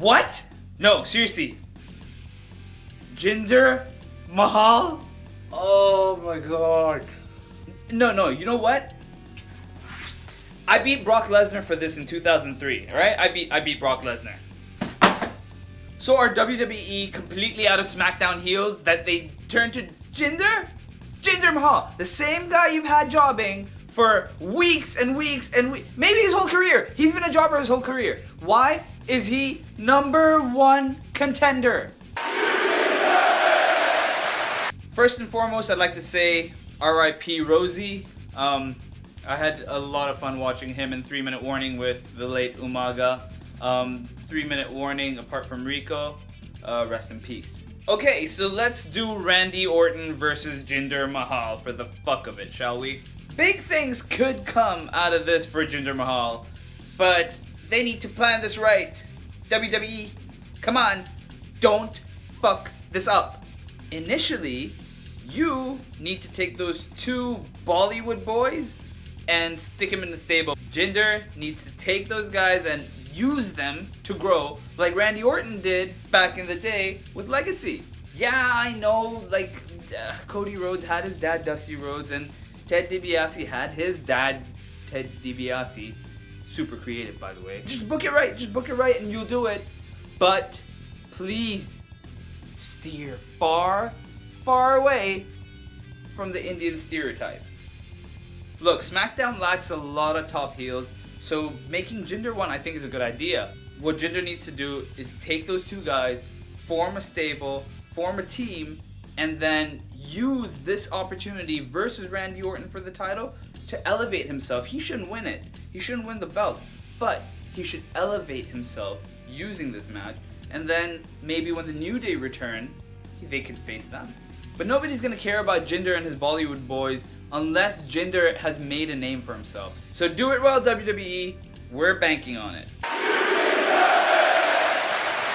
What? No, seriously. Jinder Mahal? Oh my god. No, you know what? I beat Brock Lesnar for this in 2003, alright? I beat Brock Lesnar. So are WWE completely out of SmackDown heels that they turned to Jinder? Jinder Mahal, the same guy you've had jobbing for weeks and weeks and maybe his whole career. He's been a jobber his whole career. Why is he #1 contender? First and foremost, I'd like to say R.I.P. Rosie. I had a lot of fun watching him in 3 Minute Warning with the late Umaga. 3 Minute Warning, apart from Rico, rest in peace. Okay, so let's do Randy Orton versus Jinder Mahal for the fuck of it, shall we? Big things could come out of this for Jinder Mahal, but they need to plan this right. WWE, come on, don't fuck this up. Initially, you need to take those two Bollywood boys and stick them in the stable. Jinder needs to take those guys and use them to grow like Randy Orton did back in the day with Legacy. Yeah, I know, like, Cody Rhodes had his dad, Dusty Rhodes, and Ted DiBiase had his dad, Ted DiBiase. Super creative, by the way. Just book it right, and you'll do it. But please steer far, far away from the Indian stereotype. Look, SmackDown lacks a lot of top heels, so making Jinder one I think is a good idea. What Jinder needs to do is take those two guys, form a stable, form a team, and then use this opportunity versus Randy Orton for the title to elevate himself. He shouldn't win it. He shouldn't win the belt, but he should elevate himself using this match, and then maybe when the New Day return, they can face them. But nobody's gonna care about Jinder and his Bollywood boys unless Jinder has made a name for himself. So do it well, WWE. We're banking on it.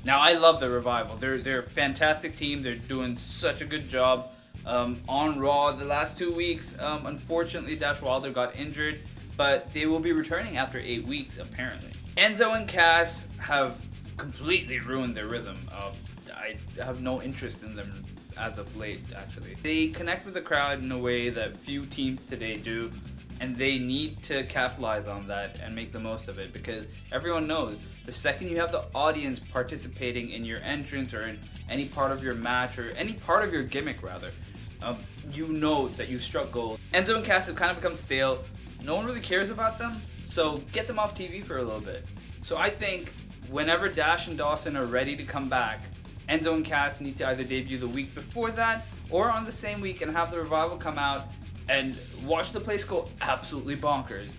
Now, I love the Revival. They're a fantastic team. They're doing such a good job on Raw the last 2 weeks. Unfortunately, Dash Wilder got injured, but they will be returning after 8 weeks, apparently. Enzo and Cass have completely ruined their rhythm. I have no interest in them as of late, actually. They connect with the crowd in a way that few teams today do, and they need to capitalize on that and make the most of it, because everyone knows the second you have the audience participating in your entrance or in any part of your match or any part of your gimmick rather, you know that you've struck gold. Enzo and Cass have kind of become stale. No one really cares about them, so get them off TV for a little bit. So I think whenever Dash and Dawson are ready to come back, Enzo and Cass need to either debut the week before that or on the same week and have the Revival come out and watch the place go absolutely bonkers.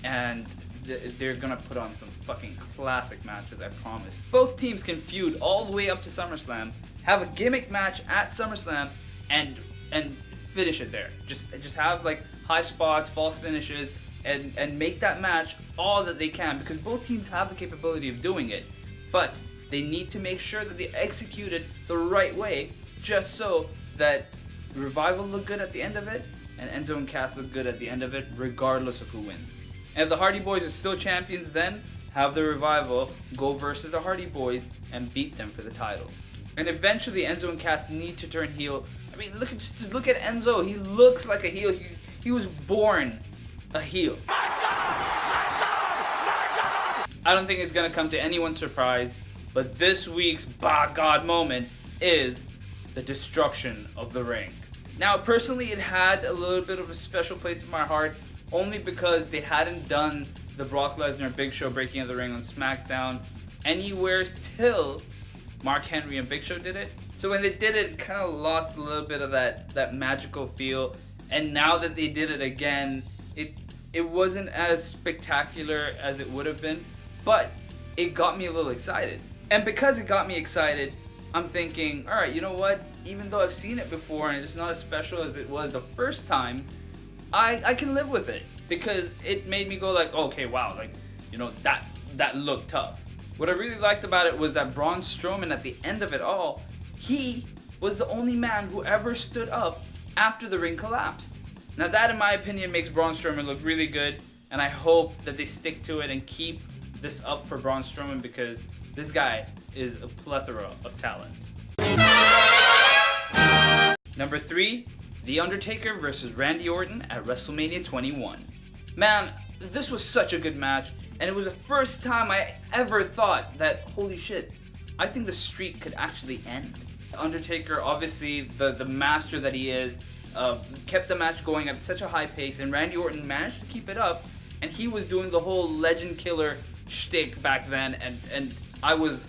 And they're gonna put on some fucking classic matches, I promise. Both teams can feud all the way up to SummerSlam, have a gimmick match at SummerSlam, and finish it there. Just have like high spots, false finishes, and make that match all that they can, because both teams have the capability of doing it. But they need to make sure that they execute it the right way, just so that the Revival look good at the end of it, and Enzo and Cass look good at the end of it, regardless of who wins. And if the Hardy Boys are still champions, then have the Revival go versus the Hardy Boys and beat them for the titles. And eventually Enzo and Cass need to turn heel. I mean, just look at Enzo. He looks like a heel. He was born a heel. I don't think it's gonna come to anyone's surprise, but this week's By God moment is the destruction of the ring. Now, personally, it had a little bit of a special place in my heart, only because they hadn't done the Brock Lesnar Big Show breaking of the ring on SmackDown anywhere till Mark Henry and Big Show did it. So when they did it, it kind of lost a little bit of that magical feel. And now that they did it again, it wasn't as spectacular as it would have been, but it got me a little excited. And because it got me excited, I'm thinking, alright, you know what? Even though I've seen it before and it's not as special as it was the first time, I can live with it, because it made me go like, okay, wow, like, you know, that looked tough. What I really liked about it was that Braun Strowman, at the end of it all, he was the only man who ever stood up after the ring collapsed. Now that, in my opinion, makes Braun Strowman look really good, and I hope that they stick to it and keep this up for Braun Strowman, because this guy is a plethora of talent. Number 3, The Undertaker versus Randy Orton at WrestleMania 21. Man, this was such a good match, and it was the first time I ever thought that, holy shit, I think the streak could actually end. Undertaker, obviously the master that he is, kept the match going at such a high pace, and Randy Orton managed to keep it up, and he was doing the whole legend killer shtick back then, and I was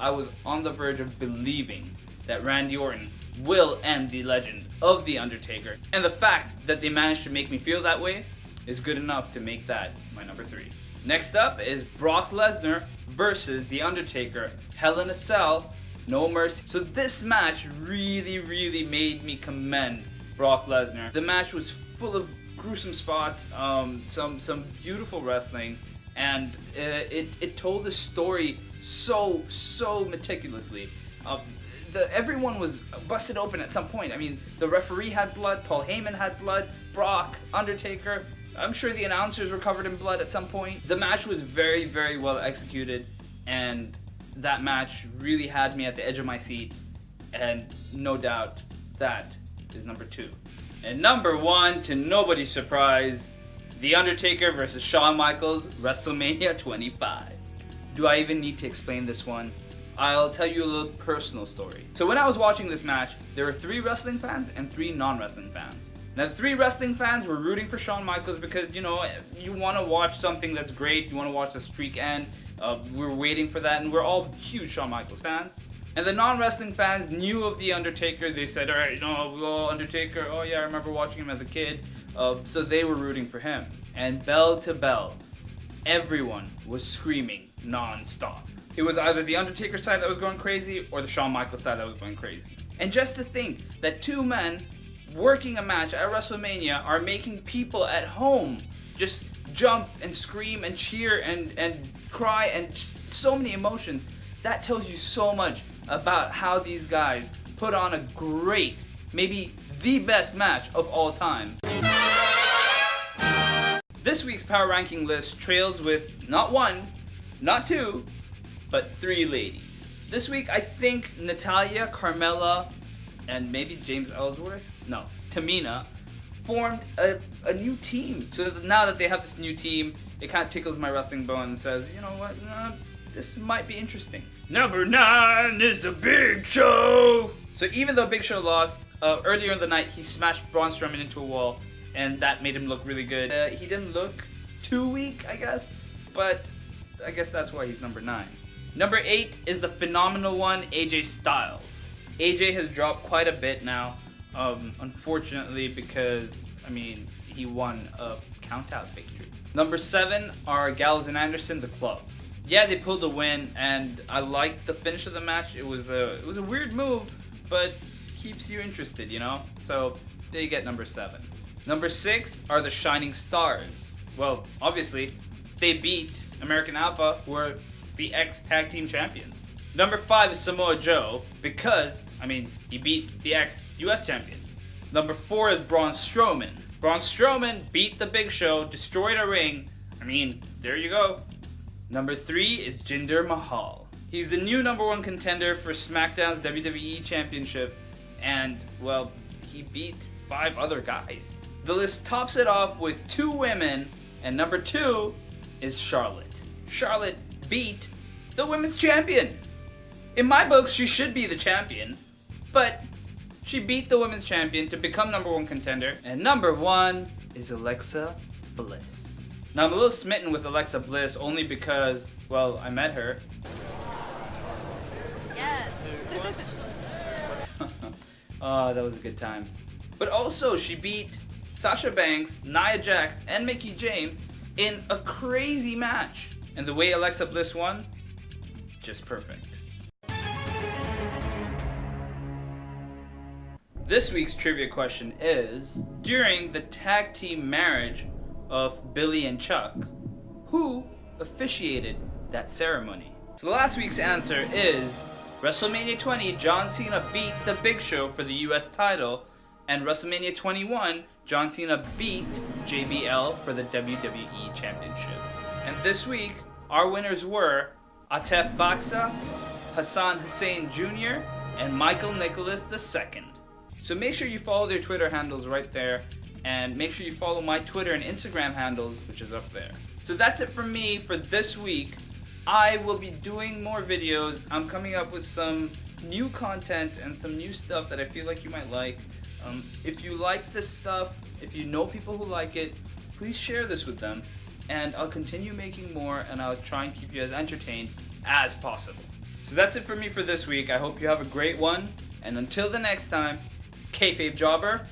on the verge of believing that Randy Orton will end the legend of The Undertaker. And the fact that they managed to make me feel that way is good enough to make that my number 3. Next up is Brock Lesnar versus The Undertaker, Hell in a Cell, No Mercy. So this match really made me commend Brock Lesnar. The match was full of gruesome spots, some beautiful wrestling, and it told the story so meticulously. Everyone was busted open at some point. I mean, the referee had blood, Paul Heyman had blood, Brock, Undertaker. I'm sure the announcers were covered in blood at some point. The match was very well executed, and that match really had me at the edge of my seat, and no doubt that is number 2. And number 1, to nobody's surprise, The Undertaker versus Shawn Michaels, WrestleMania 25. Do I even need to explain this one? I'll tell you a little personal story. So when I was watching this match, there were 3 wrestling fans and 3 non-wrestling fans. Now the 3 wrestling fans were rooting for Shawn Michaels because, you know, you want to watch something that's great, you want to watch the streak end. We're waiting for that, and we're all huge Shawn Michaels fans. And the non-wrestling fans knew of The Undertaker. They said, alright, you know, well, Undertaker, oh yeah, I remember watching him as a kid. So they were rooting for him. And bell to bell, everyone was screaming non-stop. It was either the Undertaker side that was going crazy or the Shawn Michaels side that was going crazy. And just to think that 2 men working a match at WrestleMania are making people at home just jump and scream and cheer and cry and so many emotions, that tells you so much about how these guys put on a great, maybe the best match of all time. This week's power ranking list trails with not 1, not 2, but 3 ladies. This week, I think Natalya, Carmella, and maybe James Ellsworth, no, Tamina, formed a new team. So now that they have this new team, it kind of tickles my wrestling bone and says, you know what, this might be interesting. Number 9 is the Big Show. So even though Big Show lost, earlier in the night, he smashed Braun Strowman into a wall, and that made him look really good. He didn't look too weak, I guess, but I guess that's why he's number 9. Number 8 is the phenomenal one, AJ Styles. AJ has dropped quite a bit now, unfortunately, because, I mean, he won a count-out victory. Number 7 are Gallows and Anderson, the Club. Yeah, they pulled the win, and I liked the finish of the match. It was a weird move, but keeps you interested, you know? So they get number 7. Number 6 are the Shining Stars. Well, obviously, they beat American Alpha, who are the ex-tag team champions. Number 5 is Samoa Joe, because, I mean, he beat the ex-US champion. Number 4 is Braun Strowman. Braun Strowman beat the Big Show, destroyed a ring. I mean, there you go. Number 3 is Jinder Mahal. He's the new number 1 contender for SmackDown's WWE Championship, and, well, he beat 5 other guys. The list tops it off with 2 women, and number 2 is Charlotte. Charlotte beat the women's champion. In my books, she should be the champion, but she beat the women's champion to become number 1 contender, and number 1 is Alexa Bliss. Now, I'm a little smitten with Alexa Bliss only because, well, I met her. Yes. Oh, that was a good time. But also, she beat Sasha Banks, Nia Jax, and Mickie James in a crazy match. And the way Alexa Bliss won, just perfect. This week's trivia question is, during the tag team marriage of Billy and Chuck, who officiated that ceremony? So last week's answer is, WrestleMania 20, John Cena beat the Big Show for the US title, and WrestleMania 21, John Cena beat JBL for the WWE Championship. And this week, our winners were Atef Baksa, Hassan Hussein Jr., and Michael Nicholas II. So make sure you follow their Twitter handles right there, and make sure you follow my Twitter and Instagram handles, which is up there. So that's it from me for this week. I will be doing more videos. I'm coming up with some new content and some new stuff that I feel like you might like. If you like this stuff, if you know people who like it, please share this with them, and I'll continue making more, and I'll try and keep you as entertained as possible. So that's it for me for this week. I hope you have a great one, and until the next time, Kayfabe Jobber,